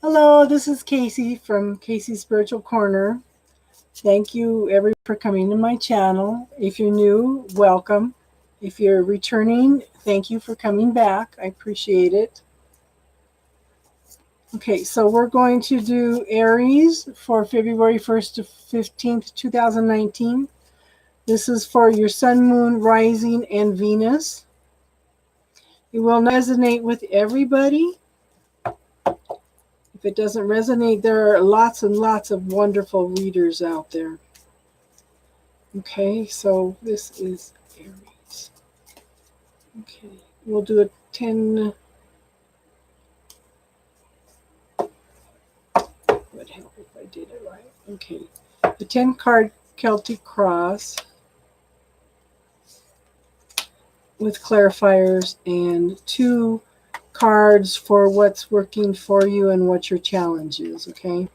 Hello, this is Casey from Casey's Spiritual Corner. Thank you, everyone, for coming to my channel. If you're new, welcome. If you're returning, thank you for coming back. I appreciate it. Okay, so we're going to do Aries for February 1st to 15th, 2019. This is for your Sun, Moon, Rising, and Venus. It will resonate with everybody. If it doesn't resonate, there are lots and lots of wonderful readers out there. Okay, so this is Aries. Okay, we'll do a 10. Would help if I did it right. Okay, the 10 card Celtic cross with clarifiers and 2 cards for what's working for you and what your challenge is. Okay.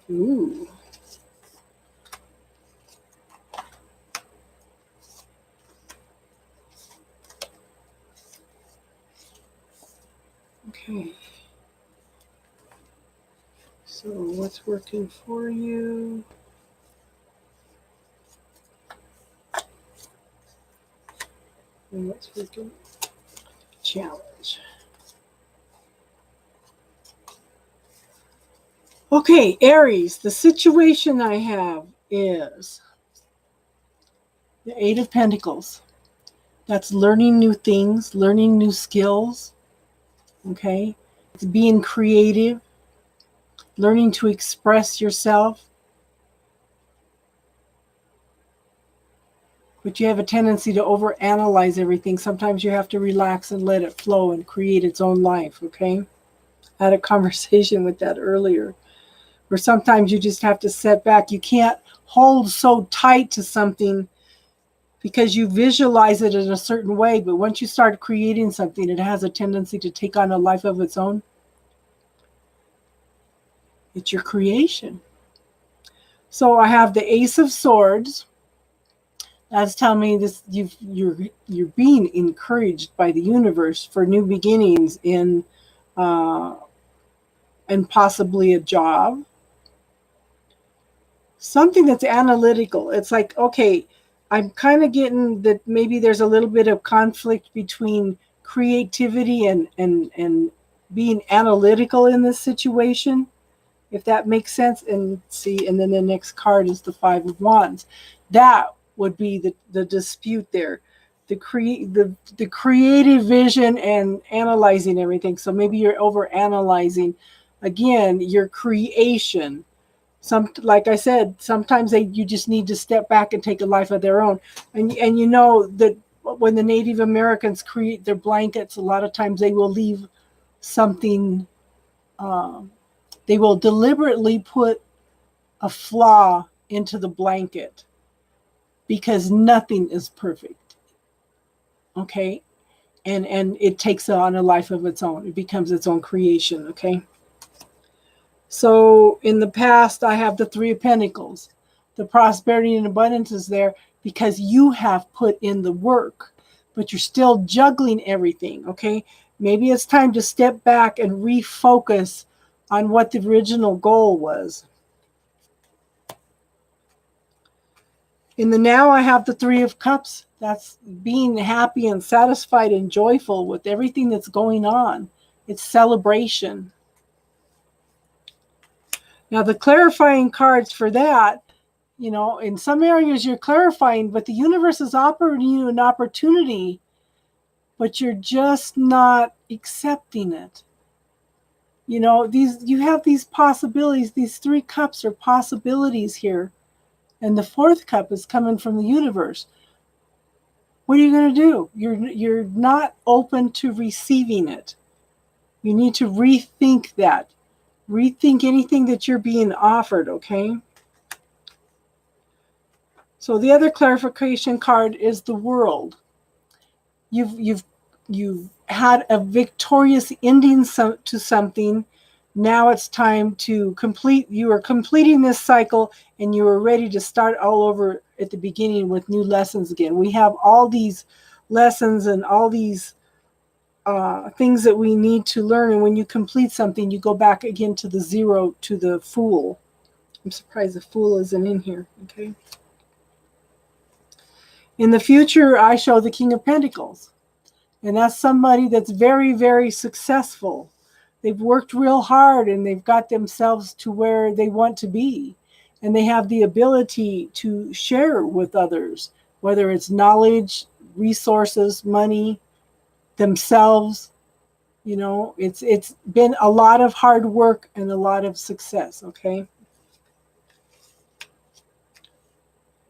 Ooh. Okay. So what's working for you? And what's working? Challenge. Okay, Aries, the situation I have is the 8 of Pentacles. That's learning new things, learning new skills. Okay, it's being creative, learning to express yourself. But you have a tendency to overanalyze everything. Sometimes you have to relax and let it flow and create its own life. Okay, I had a conversation with that earlier, where sometimes you just have to set back. You can't hold so tight to something because you visualize it in a certain way, but once you start creating something, it has a tendency to take on a life of its own. It's your creation. So I have the Ace of Swords. That's telling me this: you're being encouraged by the universe for new beginnings in and possibly a job. Something that's analytical. It's like, okay, I'm kind of getting that maybe there's a little bit of conflict between creativity and being analytical in this situation, if that makes sense. And see, and then the next card is the 5 of Wands. That would be the dispute there. The creative vision and analyzing everything. So maybe you're over analyzing again your creation. Like I said, sometimes you just need to step back and take a life of their own. And you know that when the Native Americans create their blankets, a lot of times they will leave something. They will deliberately put a flaw into the blanket because nothing is perfect. Okay, and it takes on a life of its own. It becomes its own creation. Okay. So in the past, I have the 3 of Pentacles. The prosperity and abundance is there because you have put in the work, but you're still juggling everything, okay? Maybe it's time to step back and refocus on what the original goal was. In the now, I have the 3 of Cups. That's being happy and satisfied and joyful with everything that's going on. It's celebration. Now, the clarifying cards for that, you know, in some areas you're clarifying, but the universe is offering you an opportunity, but you're just not accepting it. You know, you have these possibilities. These 3 cups are possibilities here. And the 4th cup is coming from the universe. What are you going to do? You're not open to receiving it. You need to rethink that. Rethink anything that you're being offered, okay? So the other clarification card is the World. You've had a victorious ending to something. Now it's time to complete. You are completing this cycle, and you are ready to start all over at the beginning with new lessons again. We have all these lessons and all these things that we need to learn. And when you complete something, you go back again to the zero, to the Fool. I'm surprised the Fool isn't in here. Okay. In the future, I show the King of Pentacles. And that's somebody that's very, very successful. They've worked real hard and they've got themselves to where they want to be. And they have the ability to share with others, whether it's knowledge, resources, money, themselves. You know, it's been a lot of hard work and a lot of success, okay?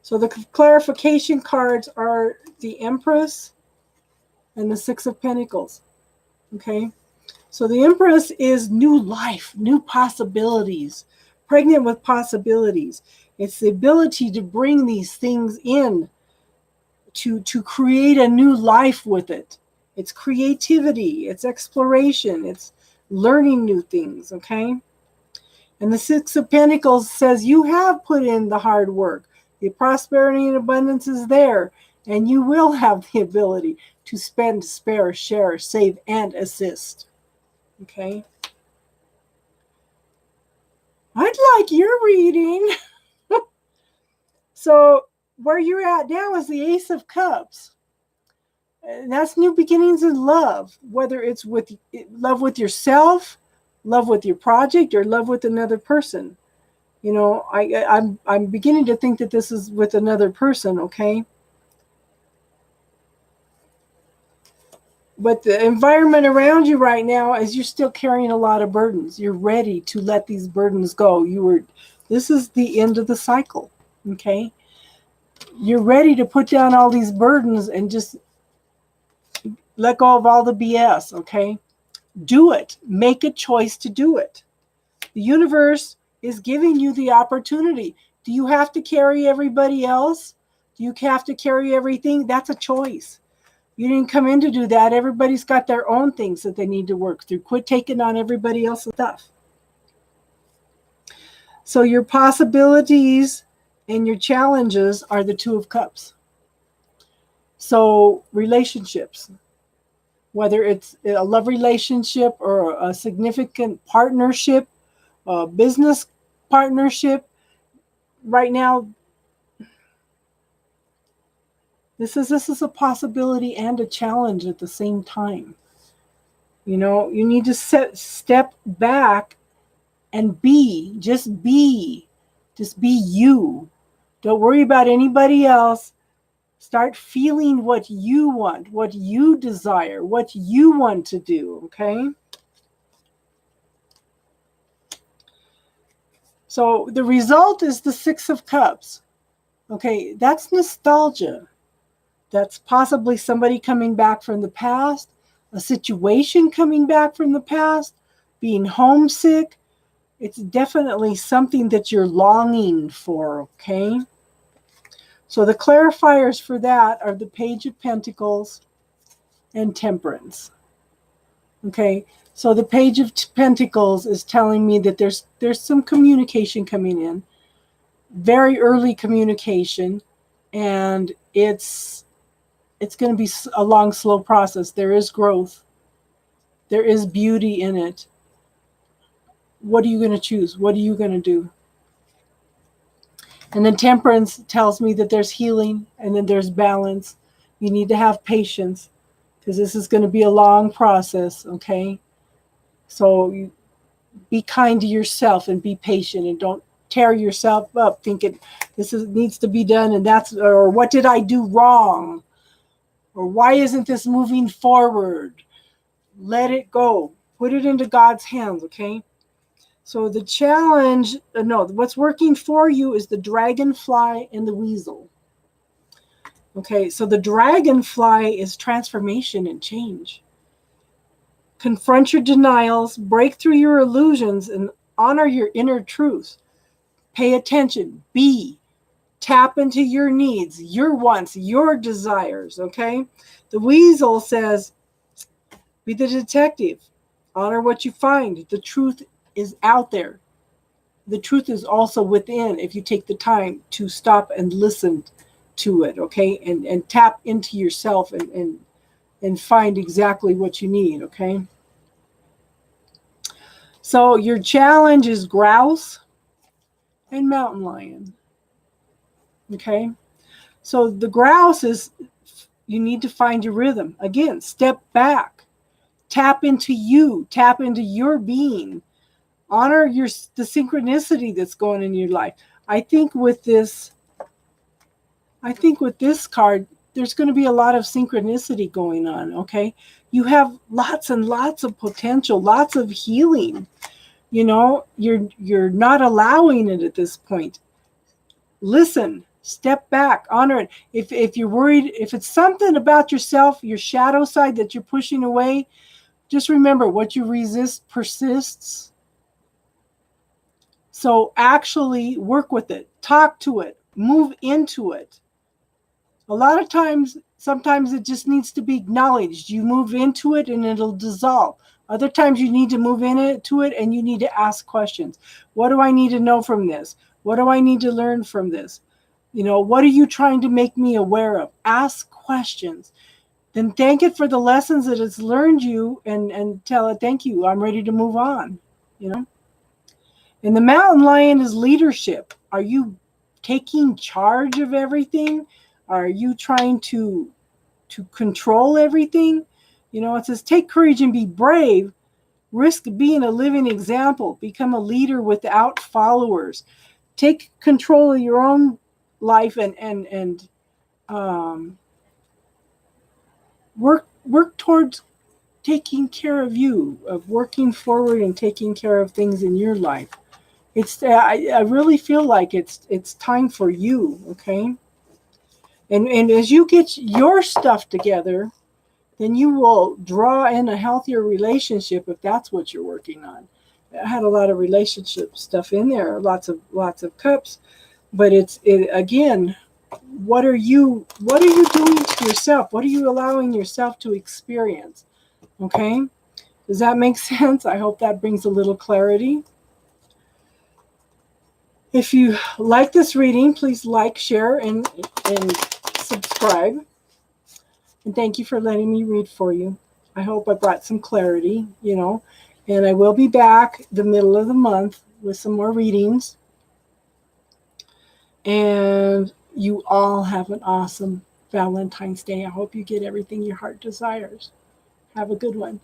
So the clarification cards are the Empress and the Six of Pentacles, okay? So the Empress is new life, new possibilities, pregnant with possibilities. It's the ability to bring these things in, to create a new life with it. It's creativity, it's exploration, it's learning new things, okay? And the Six of Pentacles says you have put in the hard work. The prosperity and abundance is there, and you will have the ability to spend, spare, share, save, and assist. Okay. I'd like your reading. So where you're at now is the Ace of Cups. And that's new beginnings in love, whether it's with love with yourself, love with your project, or love with another person. You know, I'm beginning to think that this is with another person, okay? But the environment around you right now is you're still carrying a lot of burdens. You're ready to let these burdens go. This is the end of the cycle, okay? You're ready to put down all these burdens and just let go of all the BS, okay? Do it. Make a choice to do it. The universe is giving you the opportunity. Do you have to carry everybody else? Do you have to carry everything? That's a choice. You didn't come in to do that. Everybody's got their own things that they need to work through. Quit taking on everybody else's stuff. So your possibilities and your challenges are the Two of Cups. So relationships, whether it's a love relationship or a significant partnership, a business partnership, right now, this is a possibility and a challenge at the same time. You know, you need to step back and just be you. Don't worry about anybody else. Start feeling what you want, what you desire, what you want to do, okay? So the result is the Six of Cups. Okay, that's nostalgia. That's possibly somebody coming back from the past, a situation coming back from the past, being homesick. It's definitely something that you're longing for, okay? So the clarifiers for that are the Page of Pentacles and Temperance. Okay, so the Page of Pentacles is telling me that there's some communication coming in, very early communication, and it's going to be a long, slow process. There is growth. There is beauty in it. What are you going to choose? What are you going to do? And then Temperance tells me that there's healing and then there's balance. You need to have patience because this is going to be a long process, okay? So be kind to yourself and be patient and don't tear yourself up thinking needs to be done or what did I do wrong? Or why isn't this moving forward? Let it go. Put it into God's hands, okay? So the challenge, what's working for you is the dragonfly and the weasel. Okay, so the dragonfly is transformation and change. Confront your denials, break through your illusions, and honor your inner truth. Pay attention, tap into your needs, your wants, your desires, okay? The weasel says, be the detective. Honor what you find. The truth is out there. the truth is also within if you take the time to stop and listen to it, okay? And tap into yourself and find exactly what you need, okay? So your challenge is grouse and mountain lion, okay? So the grouse is you need to find your rhythm. Again, step back, tap into you, tap into your being, honor the synchronicity that's going in your life. I think with this card, there's going to be a lot of synchronicity going on, okay? You have lots and lots of potential, lots of healing. You know, you're not allowing it at this point. Listen, step back, honor it. If you're worried, if it's something about yourself, your shadow side that you're pushing away, just remember what you resist persists. So actually work with it, talk to it, move into it. A lot of times, sometimes it just needs to be acknowledged. You move into it and it'll dissolve. Other times you need to move into it and you need to ask questions. What do I need to know from this? What do I need to learn from this? You know, what are you trying to make me aware of? Ask questions. Then thank it for the lessons that it's learned you and tell it, thank you, I'm ready to move on, you know? And the mountain lion is leadership. Are you taking charge of everything? Are you trying to control everything? You know, it says take courage and be brave. Risk being a living example. Become a leader without followers. Take control of your own life and work towards taking care of you, of working forward and taking care of things in your life. It's I really feel like it's time for you, okay? And as you get your stuff together, then you will draw in a healthier relationship if that's what you're working on. I had a lot of relationship stuff in there, lots of cups, but it again, what are you doing to yourself? What are you allowing yourself to experience? Okay? Does that make sense? I hope that brings a little clarity. If you like this reading, please like, share, and subscribe. And thank you for letting me read for you. I hope I brought some clarity, you know. And I will be back the middle of the month with some more readings. And you all have an awesome Valentine's Day. I hope you get everything your heart desires. Have a good one.